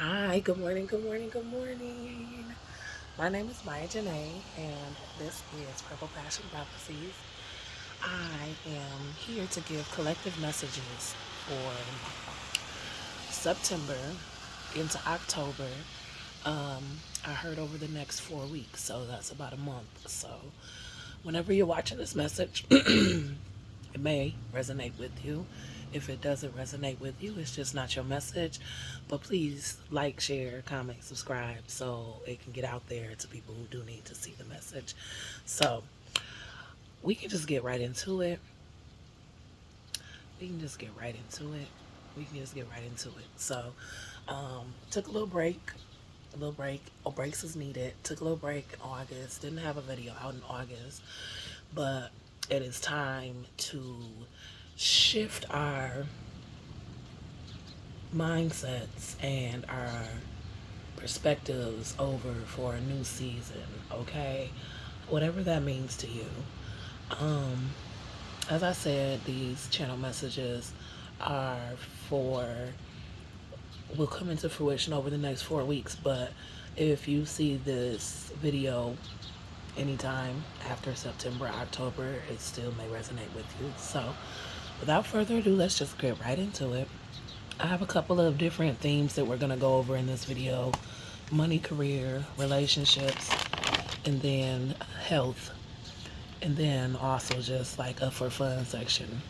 Hi, good morning, good morning, good morning. My name is Mya Jhene, and this is Purple Passion Prophecies. I am here to give collective messages for September into October. I heard over the next 4 weeks, so that's about a month. So, whenever you're watching this message, it may resonate with you. If it doesn't resonate with you, it's just not your message. But please like, share, comment, subscribe so it can get out there to people who do need to see the message. So we can just get right into it. We can just get right into it. We can just get right into it. So, took a little break. A little break. Oh, breaks is needed. Took a little break in August. Didn't have a video out in August. But it is time to shift our mindsets and our perspectives over for a new season, okay? Whatever that means to you. Um, as I said, these channel messages are for, will come into fruition over the next 4 weeks, but if you see this video anytime after September, October, it still may resonate with you. So, without further ado, let's just get right into it. I have a couple of different themes that we're going to go over in this video: money, career, relationships, and then health, and then also just like a for fun section.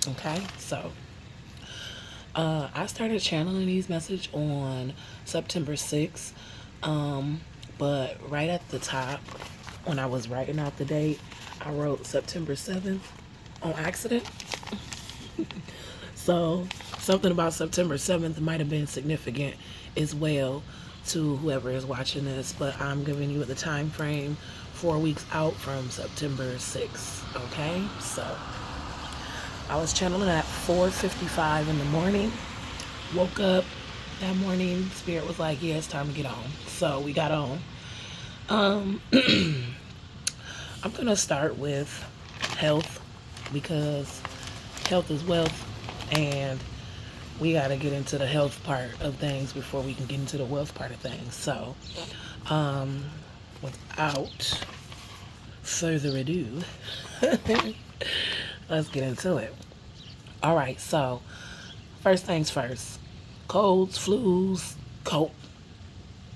Okay, so I started channeling these messages on September 6th, but right at the top, when I was writing out the date, I wrote September 7th on accident. So something about September 7th might have been significant as well to whoever is watching this, but I'm giving you the time frame 4 weeks out from September 6th. Okay, so I was channeling at 4:55 in the morning. Woke up that morning. Spirit was like, "Yeah, it's time to get on." So we got on. I'm gonna start with health because health is wealth, and we got to get into the health part of things before we can get into the wealth part of things. So, without further ado, let's get into it. All right, so first things first: colds, flus, cold.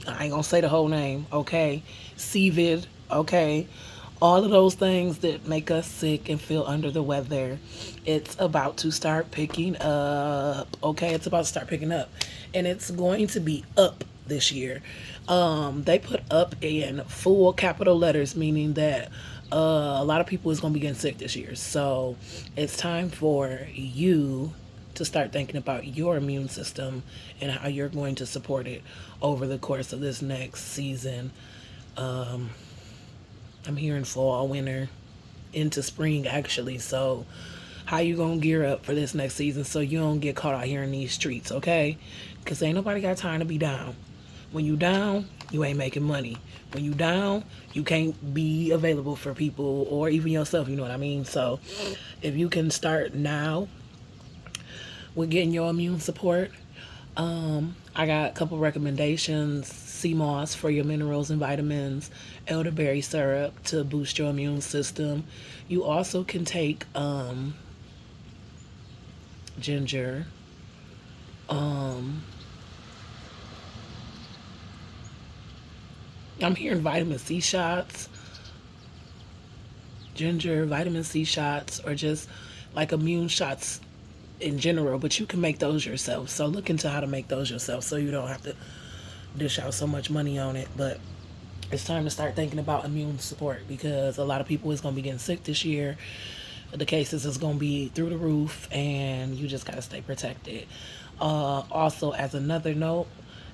I ain't gonna say the whole name, okay? CVID, okay? All of those things that make us sick and feel under the weather, it's about to start picking up, okay? It's about to start picking up. And it's going to be up this year. They put up in full capital letters, meaning that a lot of people is going to be getting sick this year. So it's time for you to start thinking about your immune system and how you're going to support it over the course of this next season. I'm hearing fall, winter, into spring actually. So how you gonna gear up for this next season so you don't get caught out here in these streets, okay? Because ain't nobody got time to be down. When you down, you ain't making money. When you down, you can't be available for people or even yourself, you know what I mean? So if you can start now with getting your immune support, I got a couple recommendations: sea moss for your minerals and vitamins, elderberry syrup to boost your immune system. You also can take ginger. I'm hearing vitamin C shots, ginger, vitamin C shots, or just like immune shots in general, but you can make those yourself. So look into how to make those yourself so you don't have to dish out so much money on it. But it's time to start thinking about immune support because a lot of people is going to be getting sick this year. The cases is going to be through the roof, and you just got to stay protected. Also, as another note,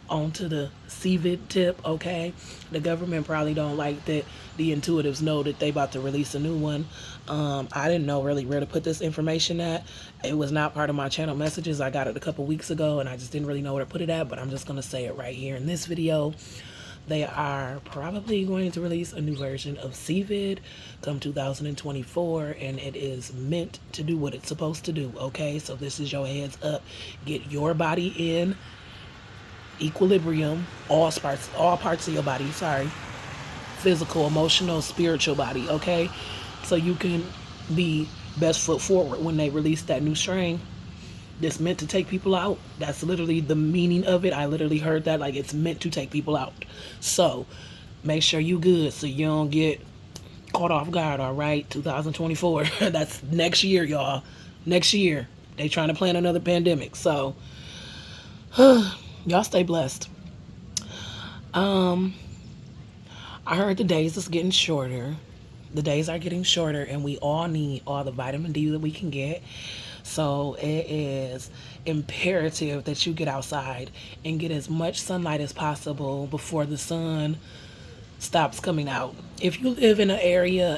onto the CVID tip, okay? The government probably don't like that the intuitives know that they about to release a new one. I didn't know really where to put this information at. It was not part of my channel messages. I got it a couple weeks ago, and I just didn't really know where to put it at, but I'm just going to say it right here in this video. They are probably going to release a new version of CVID come 2024, and it is meant to do what it's supposed to do, okay? So this is your heads up. Get your body in equilibrium, all parts of your body, sorry, physical, emotional, spiritual body, okay? So you can be best foot forward when they release that new strain that's meant to take people out. That's literally the meaning of it. I literally heard that, like, it's meant to take people out. So make sure you good so you don't get caught off guard, all right? 2024. That's next year, y'all. Next year. They trying to plan another pandemic. So y'all stay blessed. I heard the days is getting shorter. The days are getting shorter, and we all need all the vitamin D that we can get. So it is imperative that you get outside and get as much sunlight as possible before the sun stops coming out. If you live in an area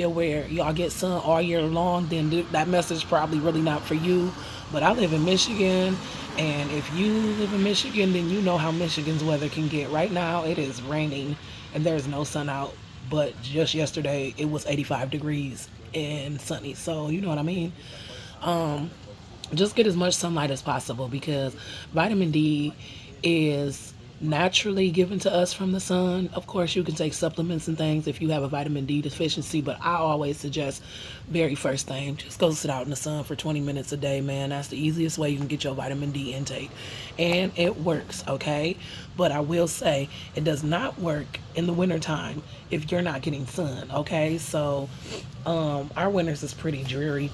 where y'all get sun all year long, then that message probably really not for you. But I live in Michigan, and if you live in Michigan, then you know how Michigan's weather can get. Right now, it is raining and there's no sun out. But just yesterday, it was 85 degrees and sunny. So you know what I mean. Just get as much sunlight as possible because vitamin D is naturally given to us from the sun. Of course, you can take supplements and things if you have a vitamin D deficiency, but I always suggest very first thing, just go sit out in the sun for 20 minutes a day, man. That's the easiest way you can get your vitamin D intake. And it works, okay? But I will say it does not work in the wintertime if you're not getting sun, okay? So our winters is pretty dreary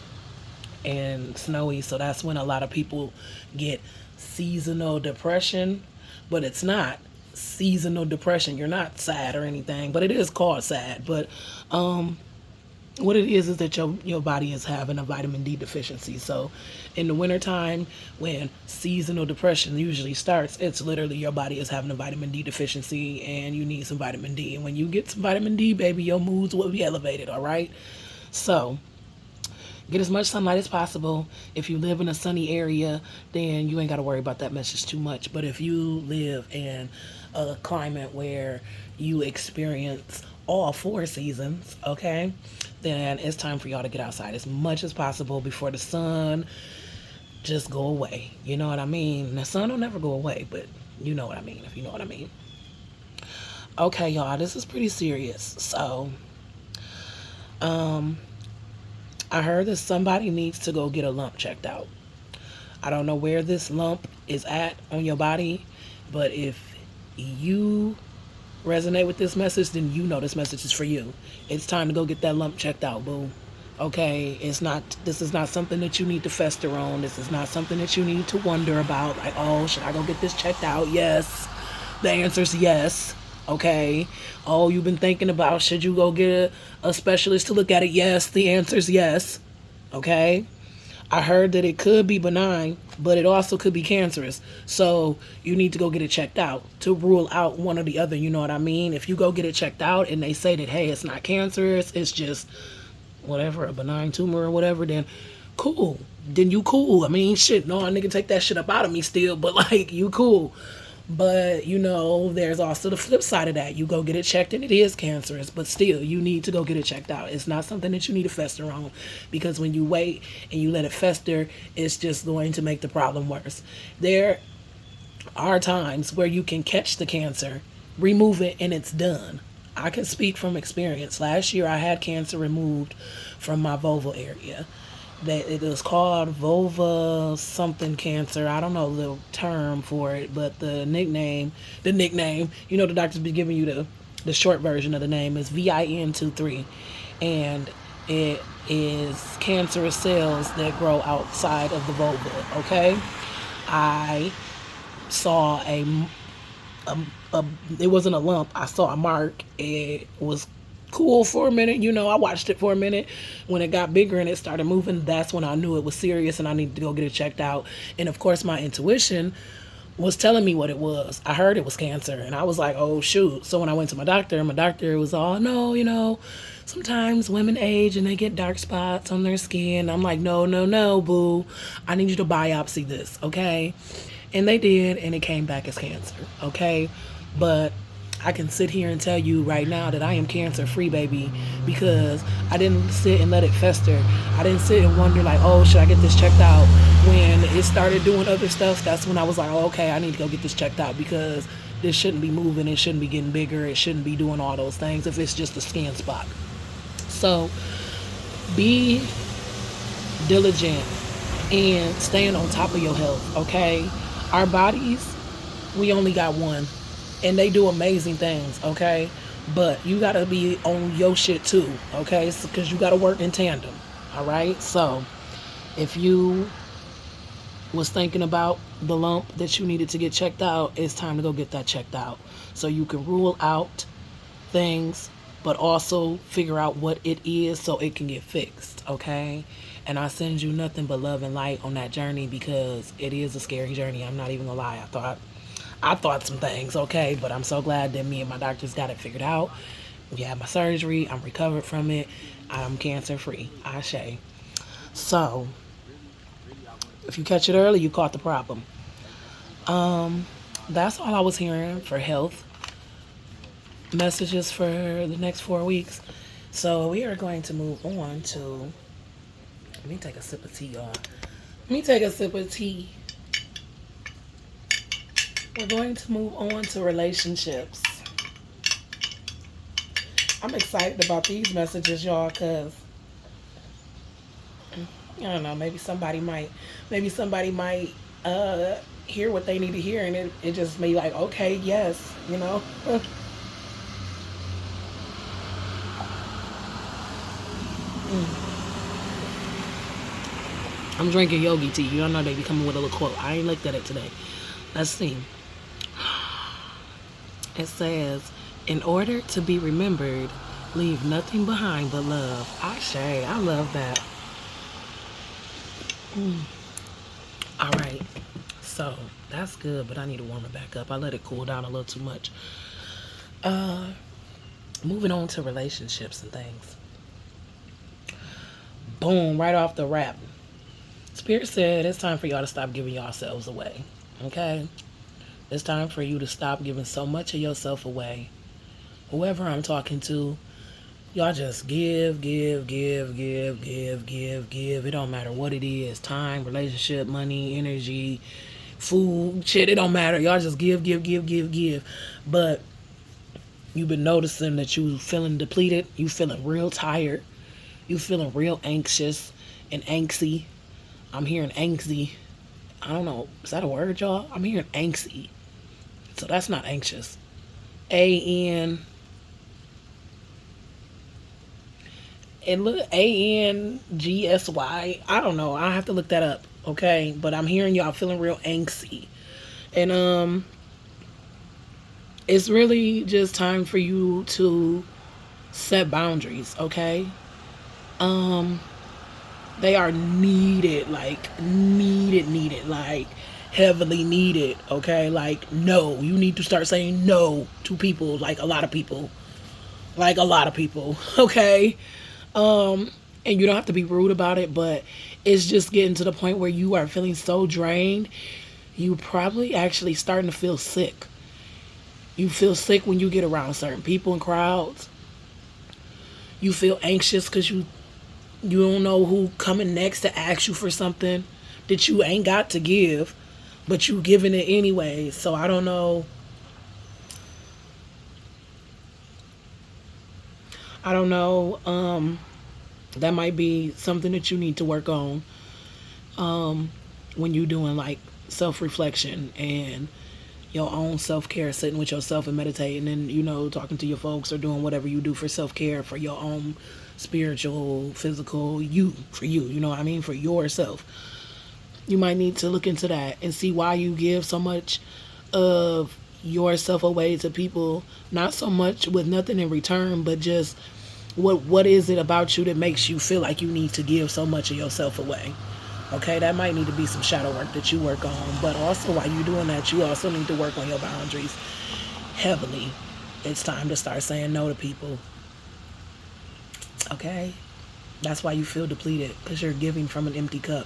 and snowy, so that's when a lot of people get seasonal depression, but it's not seasonal depression. You're not sad or anything, but it is called sad. But what it is that your body is having a vitamin D deficiency. So in the wintertime, when seasonal depression usually starts, it's literally your body is having a vitamin D deficiency and you need some vitamin D. And when you get some vitamin D, baby, your moods will be elevated, all right? So get as much sunlight as possible. If you live in a sunny area, then you ain't got to worry about that message too much. But if you live in a climate where you experience all four seasons, okay, then it's time for y'all to get outside as much as possible before the sun just go away. You know what I mean? The sun will never go away, but you know what I mean, if you know what I mean. Okay, y'all, this is pretty serious. So, I heard that somebody needs to go get a lump checked out. I don't know where this lump is at on your body, but if you resonate with this message, then you know this message is for you. It's time to go get that lump checked out, boo. Okay, this is not something that you need to fester on. This is not something that you need to wonder about. Like, oh, should I go get this checked out? Yes. The answer is yes. Okay. Oh, you've been thinking about should you go get a specialist to look at it? Yes. The answer is yes. Okay. I heard that it could be benign, but it also could be cancerous. So you need to go get it checked out to rule out one or the other. You know what I mean? If you go get it checked out and they say that, hey, it's not cancerous, it's just whatever, a benign tumor or whatever, then cool. Then you cool. I mean, shit, no, nigga, take that shit up out of me still, but like, you cool. But, you know, there's also the flip side of that. You go get it checked and it is cancerous, but still, you need to go get it checked out. It's not something that you need to fester on because when you wait and you let it fester, it's just going to make the problem worse. There are times where you can catch the cancer, remove it, and it's done. I can speak from experience. Last year, I had cancer removed from my vulval area. That it was called vulva something cancer. I don't know the term for it, but the nickname, you know, the doctors be giving you the short version of the name is VIN23, and it is cancerous cells that grow outside of the vulva. Okay, I saw it wasn't a lump. I saw a mark. It was cool for a minute. You know, I watched it for a minute. When it got bigger and it started moving, that's when I knew it was serious and I needed to go get it checked out. And of course, my intuition was telling me what it was. I heard it was cancer and I was like, oh shoot. So when I went to my doctor was all, no, you know, sometimes women age and they get dark spots on their skin. I'm like, no, boo. I need you to biopsy this, okay? And they did, and it came back as cancer, okay? But I can sit here and tell you right now that I am cancer free, baby, because I didn't sit and let it fester. I didn't sit and wonder like, oh, should I get this checked out? When it started doing other stuff, that's when I was like, oh, okay, I need to go get this checked out, because this shouldn't be moving, it shouldn't be getting bigger, it shouldn't be doing all those things if it's just a skin spot. So be diligent and staying on top of your health, okay? Our bodies, we only got one, and they do amazing things, okay? But you gotta be on your shit too, okay? Because you gotta work in tandem, all right? So if you was thinking about the lump that you needed to get checked out, it's time to go get that checked out, so you can rule out things, but also figure out what it is so it can get fixed, okay? And I send you nothing but love and light on that journey, because it is a scary journey. I'm not even gonna lie. I thought some things, okay? But I'm so glad that me and my doctors got it figured out. We had my surgery. I'm recovered from it. I'm cancer free. Ashe. So, if you catch it early, you caught the problem. That's all I was hearing for health messages for the next 4 weeks. So we are going to move on to, let me take a sip of tea, y'all. Let me take a sip of tea. We're going to move on to relationships. I'm excited about these messages, y'all, because I don't know, maybe somebody might hear what they need to hear, and it just may like, okay, yes, you know. I'm drinking yogi tea. You don't know they be coming with a little quote. I ain't looked at it today. Let's see. It says, in order to be remembered, leave nothing behind but love. Ashe, I love that. All right. So, that's good, but I need to warm it back up. I let it cool down a little too much. Moving on to relationships and things. Boom, right off the rap. Spirit said it's time for y'all to stop giving yourselves away. Okay? It's time for you to stop giving so much of yourself away. Whoever I'm talking to, y'all just give, give, give, give, give, give, give. It don't matter what it is. Time, relationship, money, energy, food, shit, it don't matter. Y'all just give, give, give, give, give. But you've been noticing that you feeling depleted. You feeling real tired. You feeling real anxious and angsty. I'm hearing angsty. I don't know. Is that a word, y'all? I'm hearing angsty. So that's not anxious. A-N. And look, A-N-G-S-Y. I don't know. I have to look that up. Okay. But I'm hearing y'all feeling real angsty. And it's really just time for you to set boundaries, okay? They are needed, like heavily needed, okay? Like, no, you need to start saying no to people, like a lot of people, okay? And you don't have to be rude about it, but it's just getting to the point where you are feeling so drained, you probably actually starting to feel sick. You feel sick when you get around certain people and crowds. You feel anxious because you don't know who coming next to ask you for something that you ain't got to give, but you giving it anyway. So I don't know. That might be something that you need to work on when you're doing like self-reflection and your own self-care, sitting with yourself and meditating and, talking to your folks or doing whatever you do for self-care for your own spiritual, physical, for you, you know what I mean? For yourself. You might need to look into that and see why you give so much of yourself away to people, not so much with nothing in return, but just what is it about you that makes you feel like you need to give so much of yourself away? Okay, that might need to be some shadow work that you work on. But also while you're doing that, you also need to work on your boundaries heavily. It's time to start saying no to people. Okay? That's why you feel depleted, because you're giving from an empty cup.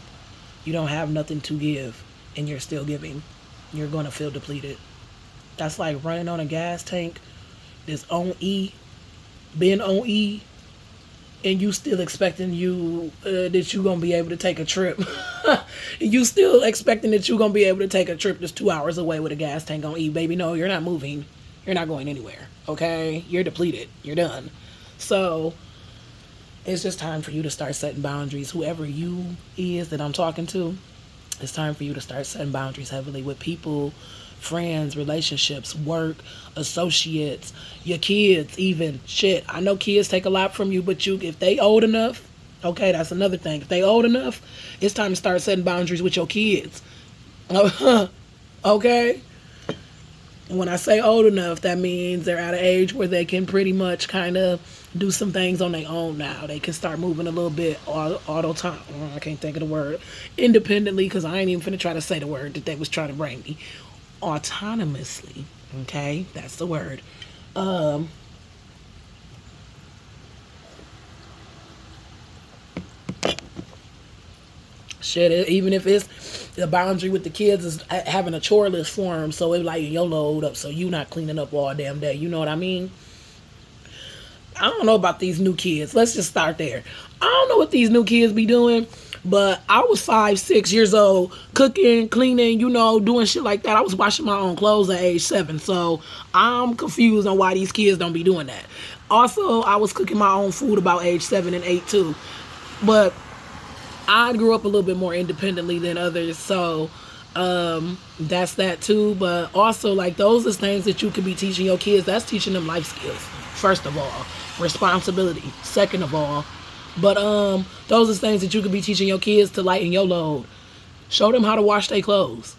You don't have nothing to give, and you're still giving. You're going to feel depleted. That's like running on a gas tank that's on E, been on E, and you still expecting that you gonna be able to take a trip. You still expecting that you gonna be able to take a trip that's 2 hours away with a gas tank on E, baby. No, you're not moving. You're not going anywhere. Okay, you're depleted. You're done. So it's just time for you to start setting boundaries. Whoever you is that I'm talking to, it's time for you to start setting boundaries heavily with people, friends, relationships, work, associates, your kids, even. Shit, I know kids take a lot from you, but if they old enough, okay, that's another thing. If they old enough, it's time to start setting boundaries with your kids. Okay? And when I say old enough, that means they're at an age where they can pretty much kind of do some things on their own now. They can start moving a little bit I can't think of the word. Independently, because I ain't even finna try to say the word that they was trying to bring me. Autonomously. Okay? That's the word. Shit, even if it's the boundary with the kids is having a chore list for them, so it like your load up, so you not cleaning up all damn day. You know what I mean? I don't know about these new kids. Let's just start there. I don't know what these new kids be doing, but I was 5, 6 years old, cooking, cleaning, doing shit like that. I was washing my own clothes at age 7, so I'm confused on why these kids don't be doing that. Also, I was cooking my own food about age 7 and 8 too, but I grew up a little bit more independently than others, so that's that too. But also, like, those are things that you could be teaching your kids. That's teaching them life skills, first of all. Responsibility, second of all. But those are things that you could be teaching your kids to lighten your load. Show them how to wash their clothes,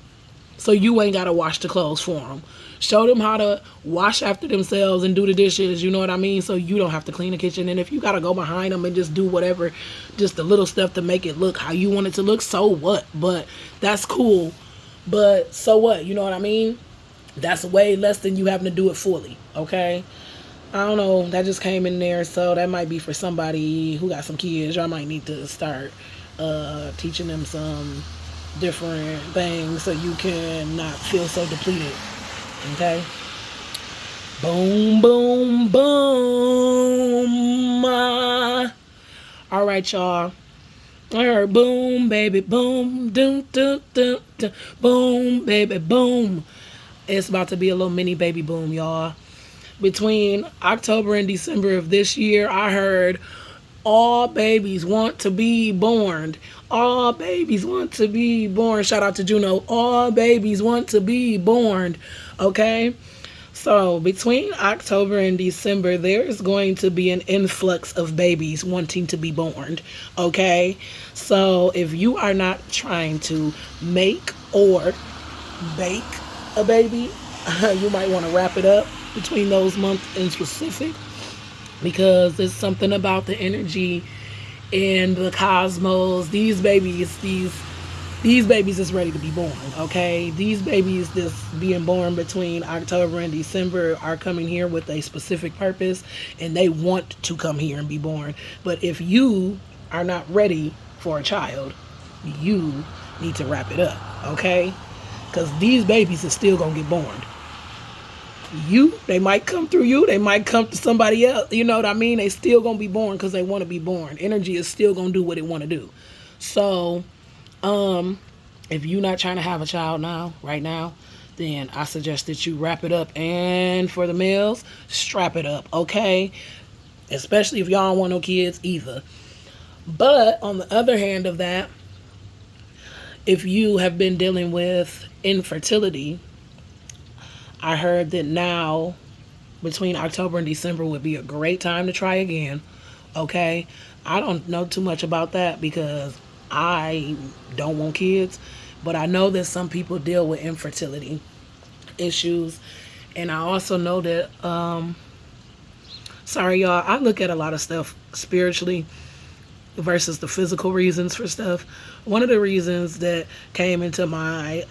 so you ain't got to wash the clothes for them. Show them how to wash after themselves and do the dishes, you know what I mean? So you don't have to clean the kitchen. And if you got to go behind them and just do whatever, just the little stuff to make it look how you want it to look, so what? But that's cool. But so what? You know what I mean? That's way less than you having to do it fully, okay? I don't know. That just came in there. So that might be for somebody who got some kids. Y'all might need to start teaching them some different things so you can not feel so depleted. Okay? Boom, boom, boom. All right, y'all. I heard boom, baby, boom, doom, doom, doom, doom, boom, baby, boom. It's about to be a little mini baby boom, y'all. Between October and December of this year, I heard all babies want to be born. All babies want to be born. Shout out to Juno. All babies want to be born. Okay? So between October and December, there is going to be an influx of babies wanting to be born. Okay? So if you are not trying to make or bake a baby, you might want to wrap it up between those months in specific, because there's something about the energy in the cosmos. These babies is ready to be born, okay? These babies that's being born between October and December are coming here with a specific purpose, and they want to come here and be born. But if you are not ready for a child, you need to wrap it up, okay? Because these babies are still gonna get born. They might come through you, they might come to somebody else, you know what I mean? They still gonna be born because they want to be born. Energy is still gonna do what it want to do. So if you're not trying to have a child right now, then I suggest that you wrap it up. And for the males, strap it up, okay? Especially if y'all don't want no kids either. But on the other hand of that, if you have been dealing with infertility, I heard that now, between October and December, would be a great time to try again. Okay? I don't know too much about that because I don't want kids. But I know that some people deal with infertility issues. And I also know that, sorry y'all, I look at a lot of stuff spiritually versus the physical reasons for stuff. One of the reasons that came into my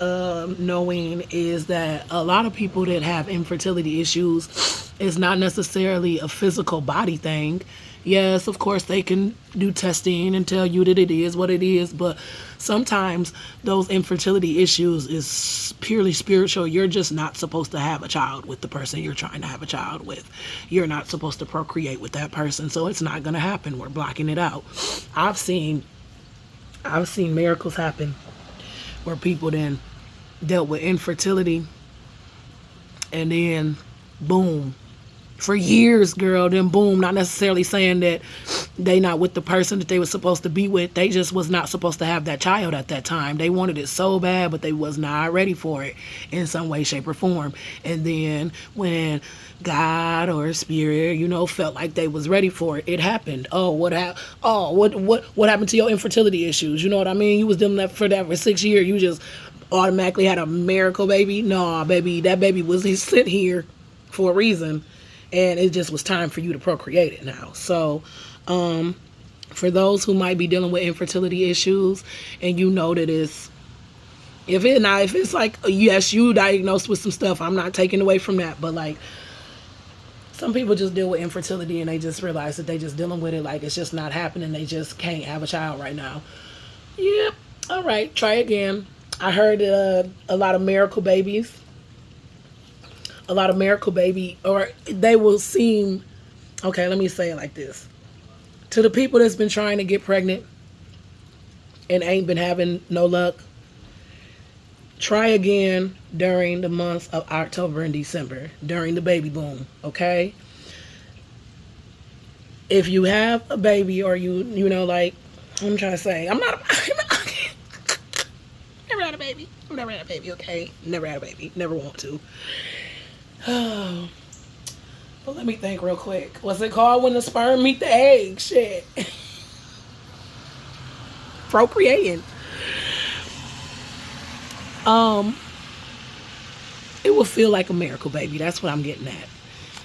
knowing is that a lot of people that have infertility issues is not necessarily a physical body thing. Yes, of course, they can do testing and tell you that it is what it is, but sometimes those infertility issues is purely spiritual. You're just not supposed to have a child with the person you're trying to have a child with. You're not supposed to procreate with that person, so it's not going to happen. We're blocking it out. I've seen miracles happen where people then dealt with infertility and then boom, for years, girl, then boom, not necessarily saying that they not with the person that they was supposed to be with. They just was not supposed to have that child at that time. They wanted it so bad, but they was not ready for it in some way, shape, or form. And then when God or spirit, felt like they was ready for it, it happened. Oh, what happened to your infertility issues? You know what I mean? You was doing for that for 6 years. You just automatically had a miracle baby. No, baby, that baby was sent here for a reason, and it just was time for you to procreate it now. So for those who might be dealing with infertility issues, and that if it's like, yes, you diagnosed with some stuff, I'm not taking away from that, but like some people just deal with infertility and they just realize that they just dealing with it, like it's just not happening, they just can't have a child right now. Yep. All right, try again. I heard a lot of miracle babies, or they will seem, okay, let me say it like this. To the people that's been trying to get pregnant and ain't been having no luck, try again during the months of October and December, during the baby boom, okay? If you have a baby, or like, I'm trying to say, never had a baby. I've never had a baby, okay? Never had a baby. Never want to. Oh. Well, let me think real quick. What's it called when the sperm meet the egg? Shit. Procreating. It will feel like a miracle, baby. That's what I'm getting at.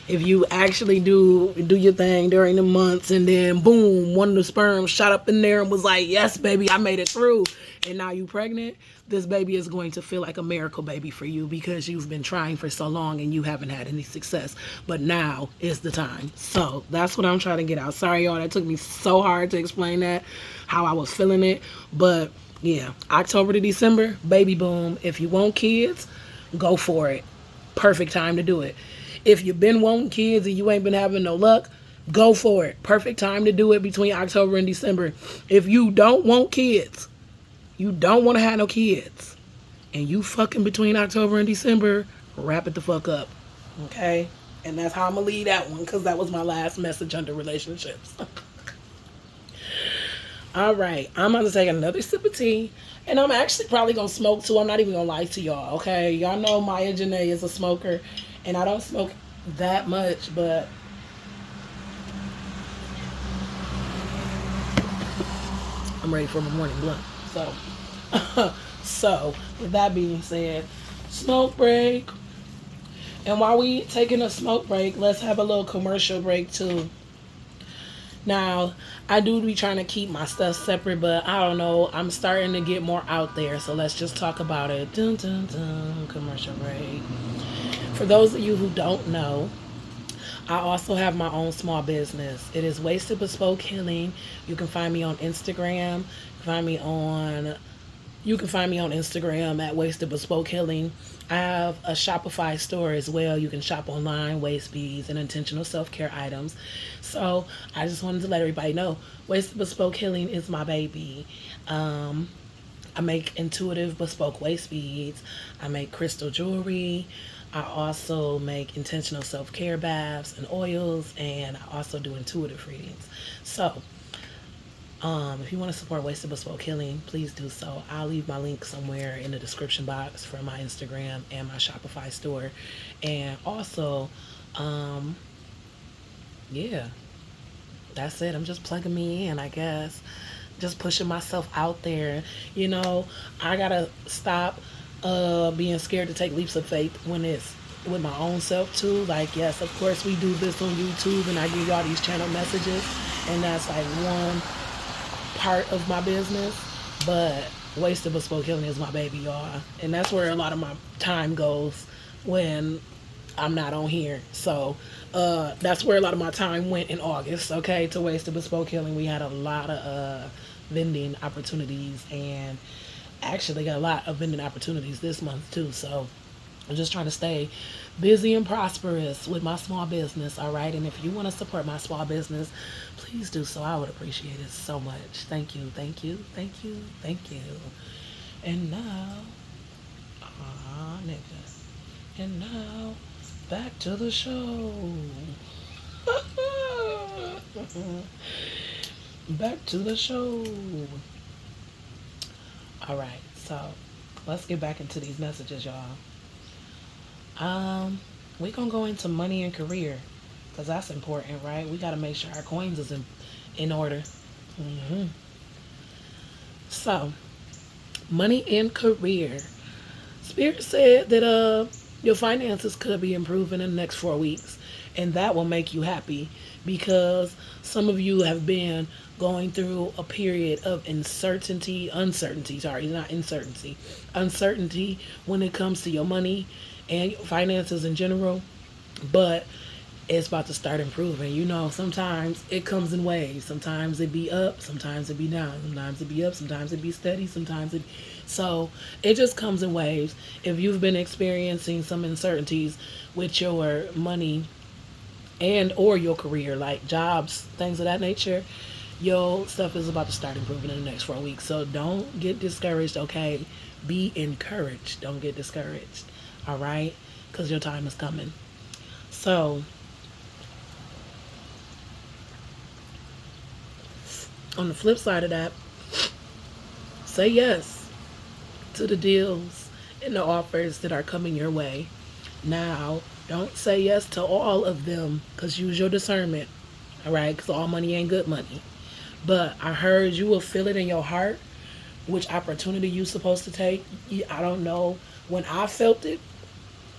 If you actually do your thing during the months, and then boom, one of the sperms shot up in there and was like, yes, baby, I made it through, and now you pregnant, this baby is going to feel like a miracle baby for you, because you've been trying for so long and you haven't had any success, but now is the time. So that's what I'm trying to get out. Sorry, y'all, that took me so hard to explain that, how I was feeling it, but yeah, October to December, baby boom. If you want kids, go for it. Perfect time to do it. If you've been wanting kids and you ain't been having no luck, go for it. Perfect time to do it between October and December. If you don't want kids, you don't want to have no kids, and you fucking between October and December, wrap it the fuck up. Okay? And that's how I'm going to leave that one, because that was my last message under relationships. All right. I'm going to take another sip of tea, and I'm actually probably going to smoke too. I'm not even going to lie to y'all. Okay? Y'all know Mya Jhene is a smoker. And I don't smoke that much, but I'm ready for my morning blunt. So with that being said, smoke break. And while we taking a smoke break, let's have a little commercial break too. Now, I do be trying to keep my stuff separate, but I don't know. I'm starting to get more out there, so let's just talk about it. Dun, dun, dun, commercial break. For those of you who don't know, I also have my own small business. It is Wasted Bespoke Healing. You can find me on Instagram. You can find me on Instagram at Wasted Bespoke Healing. I have a Shopify store as well. You can shop online, waist beads, and intentional self-care items. So I just wanted to let everybody know, Wasted Bespoke Healing is my baby. I make intuitive bespoke waist beads. I make crystal jewelry. I also make intentional self-care baths and oils, and I also do intuitive readings. So, if you want to support Wasted Bespoke Healing, please do so. I'll leave my link somewhere in the description box for my Instagram and my Shopify store. And also, yeah, that's it. I'm just plugging me in, I guess. Just pushing myself out there. I gotta stop being scared to take leaps of faith when it's with my own self too. Like, yes, of course we do this on YouTube, and I give y'all these channel messages, and that's like one part of my business, but Wasted Bespoke Healing is my baby, y'all, and that's where a lot of my time goes when I'm not on here. So that's where a lot of my time went in August, okay, to Wasted Bespoke Healing. We had a lot of vending opportunities, and actually got a lot of vending opportunities this month too. So I'm just trying to stay busy and prosperous with my small business, all right? And if you want to support my small business, please do so. I would appreciate it so much. Thank you, thank you, thank you, thank you. And now, nigga. And now, back to the show. Back to the show. All right, so let's get back into these messages, y'all. We gonna go into money and career, cause that's important, right? We gotta make sure our coins is in order. hmm So, money and career. Spirit said that your finances could be improving in the next 4 weeks, and that will make you happy because some of you have been going through a period of uncertainty. Sorry, not uncertainty, uncertainty when it comes to your money and your finances in general. But it's about to start improving. You know, sometimes it comes in waves. Sometimes it be up, sometimes it be down. Sometimes it be up, sometimes it be steady, sometimes it so it just comes in waves. If you've been experiencing some uncertainties with your money and or your career, like jobs, things of that nature, your stuff is about to start improving in the next 4 weeks. So don't get discouraged, okay? Be encouraged. Don't get discouraged. All right? Because your time is coming. So on the flip side of that, say yes to the deals and the offers that are coming your way. Now, don't say yes to all of them because use your discernment, all right? Because all money ain't good money. But I heard you will feel it in your heart which opportunity you supposed to take. I don't know. When I felt it,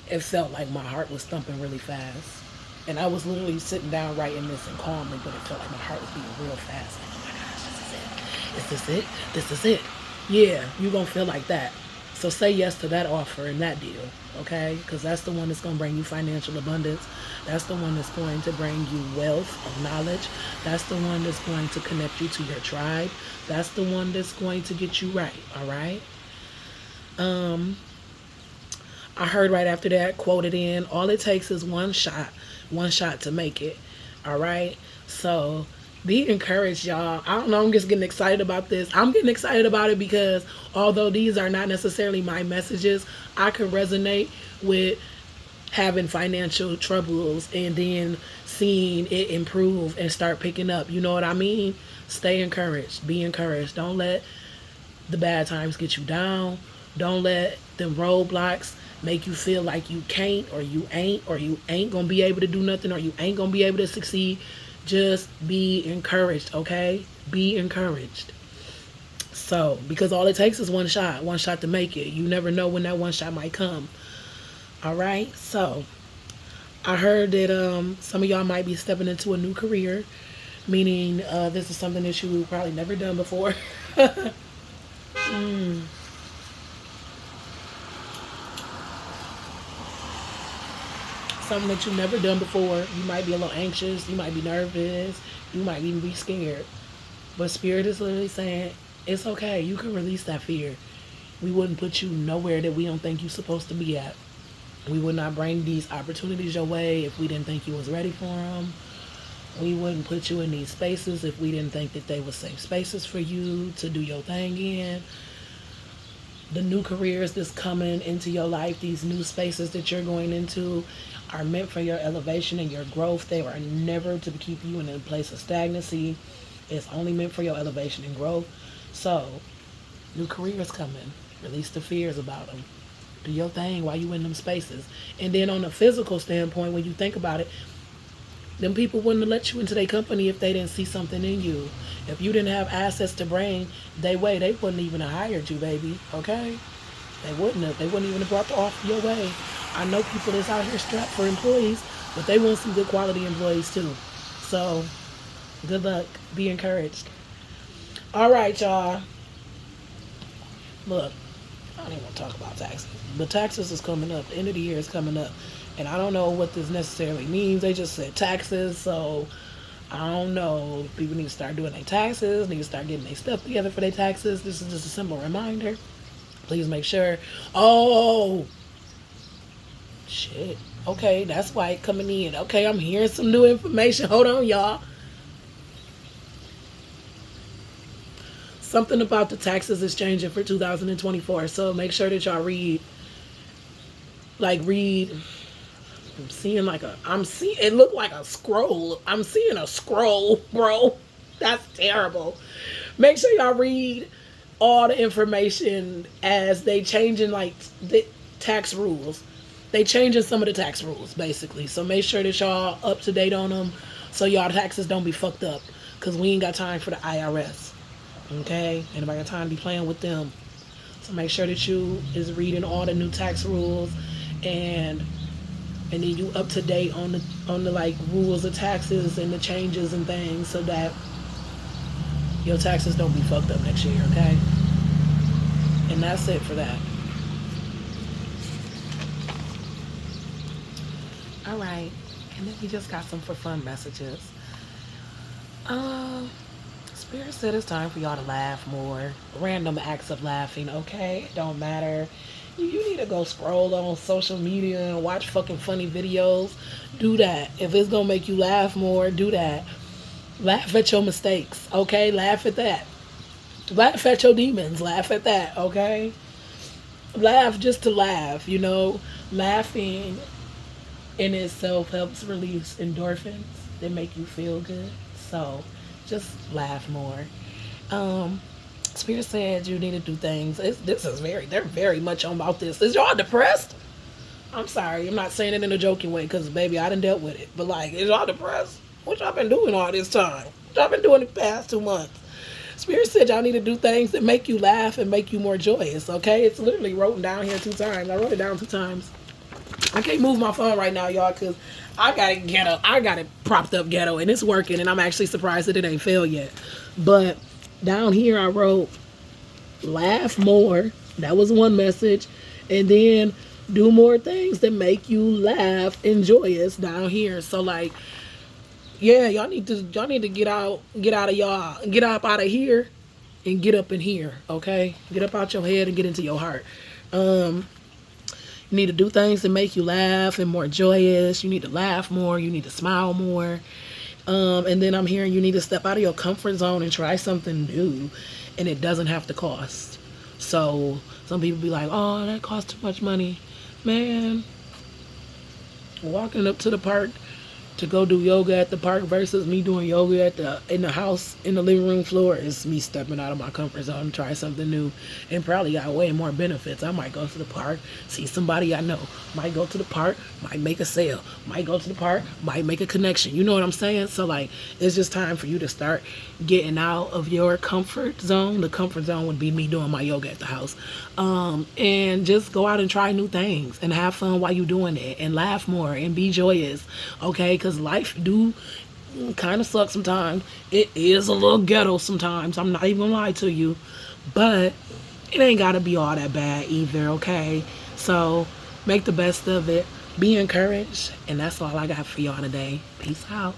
it felt like my heart was thumping really fast. And I was literally sitting down writing this and calmly, but it felt like my heart was beating real fast. Like, oh my gosh, this is it. Is this it? This is it. Yeah, you're going to feel like that. So say yes to that offer and that deal, okay? Because that's the one that's going to bring you financial abundance. That's the one that's going to bring you wealth of knowledge. That's the one that's going to connect you to your tribe. That's the one that's going to get you right, all right? I heard right after that, quoted in, all it takes is one shot to make it. All right? So be encouraged, y'all. I don't know, I'm just getting excited about this. I'm getting excited about it because although these are not necessarily my messages, I can resonate with having financial troubles and then seeing it improve and start picking up. You know what I mean? Stay encouraged. Be encouraged. Don't let the bad times get you down. Don't let them roadblocks make you feel like you can't or you ain't gonna be able to do nothing or you ain't gonna be able to succeed. Just be encouraged, okay? Be encouraged. So, because all it takes is one shot to make it. You never know when that one shot might come. All right? So, I heard that some of y'all might be stepping into a new career, meaning this is something that you probably never done before. Something that you've never done before. You might be a little anxious, you might be nervous, you might even be scared. But Spirit is literally saying, it's okay, you can release that fear. We wouldn't put you nowhere that we don't think you're supposed to be at. We would not bring these opportunities your way if we didn't think you was ready for them. We wouldn't put you in these spaces if we didn't think that they were safe spaces for you to do your thing in. The new careers that's coming into your life, these new spaces that you're going into, are meant for your elevation and your growth. They are never to keep you in a place of stagnancy. It's only meant for your elevation and growth. So, new careers coming. Release the fears about them. Do your thing while you in them spaces. And then on a physical standpoint, when you think about it, them people wouldn't have let you into their company if they didn't see something in you. If you didn't have assets to bring they way, they wouldn't even have hired you, baby. Okay? They wouldn't have. They wouldn't even have brought the offer your way. I know people that's out here strapped for employees, but they want some good quality employees too. So, good luck. Be encouraged. All right, y'all. Look, I don't even want to talk about taxes. But taxes is coming up. The end of the year is coming up. And I don't know what this necessarily means. They just said taxes, so I don't know. People need to start doing their taxes, need to start getting their stuff together for their taxes. This is just a simple reminder. Please make sure. Oh, shit. Okay, that's why it coming in. Okay, I'm hearing some new information. Hold on, y'all. Something about the taxes is changing for 2024. So make sure that y'all read. I'm seeing it looked like a scroll. I'm seeing a scroll, bro. That's terrible. Make sure y'all read all the information as they changing like the tax rules. They changing some of the tax rules basically. So make sure that y'all up to date on them so y'all taxes don't be fucked up. Cause we ain't got time for the IRS. Okay? Ain't nobody got time to be playing with them. So make sure that you is reading all the new tax rules and then you up to date on the like rules of taxes and the changes and things so that your taxes don't be fucked up next year, okay? And that's it for that. All right, and then we just got some for fun messages. Spirit said it's time for y'all to laugh more. Random acts of laughing, okay? It don't matter. You need to go scroll on social media and watch fucking funny videos. Do that. If it's gonna make you laugh more, do that. Laugh at your mistakes, okay? Laugh at that. Laugh at your demons. Laugh at that, okay? Laugh just to laugh, you know? Laughing in itself helps release endorphins that make you feel good. So just laugh more. Spirit said you need to do things. They're very much on about this. Is y'all depressed? I'm sorry, I'm not saying it in a joking way because, baby, I done dealt with it. But, like, is y'all depressed? What y'all been doing all this time? What y'all been doing the past 2 months? Spirit said y'all need to do things that make you laugh and make you more joyous, okay? It's literally written down here 2 times. I wrote it down 2 times. I can't move my phone right now, y'all, because I got it ghetto. I got it propped up ghetto, and it's working, and I'm actually surprised that it ain't failed yet. But down here I wrote, laugh more. That was one message. And then do more things that make you laugh and joyous down here. So, like, yeah, y'all need to get up out of here and get up in here, okay? Get up out your head and get into your heart. You need to do things that make you laugh and more joyous. You need to laugh more. You need to smile more. And then I'm hearing you need to step out of your comfort zone and try something new. And it doesn't have to cost. So some people be like, oh, that costs too much money. Man, walking up to the park to go do yoga at the park versus me doing yoga in the house in the living room floor is me stepping out of my comfort zone and try something new, and probably got way more benefits. I might go to the park, see somebody I know, might go to the park, might make a sale, might go to the park, might make a connection. You know what I'm saying? So, like, it's just time for you to start getting out of your comfort zone. The comfort zone would be me doing my yoga at the house, and just go out and try new things and have fun while you're doing it and laugh more and be joyous, okay? Because life do kind of suck sometimes. It is a little ghetto sometimes. I'm not even gonna lie to you, but it ain't gotta be all that bad either, okay? So make the best of it. Be encouraged, and that's all I got for y'all today. Peace out.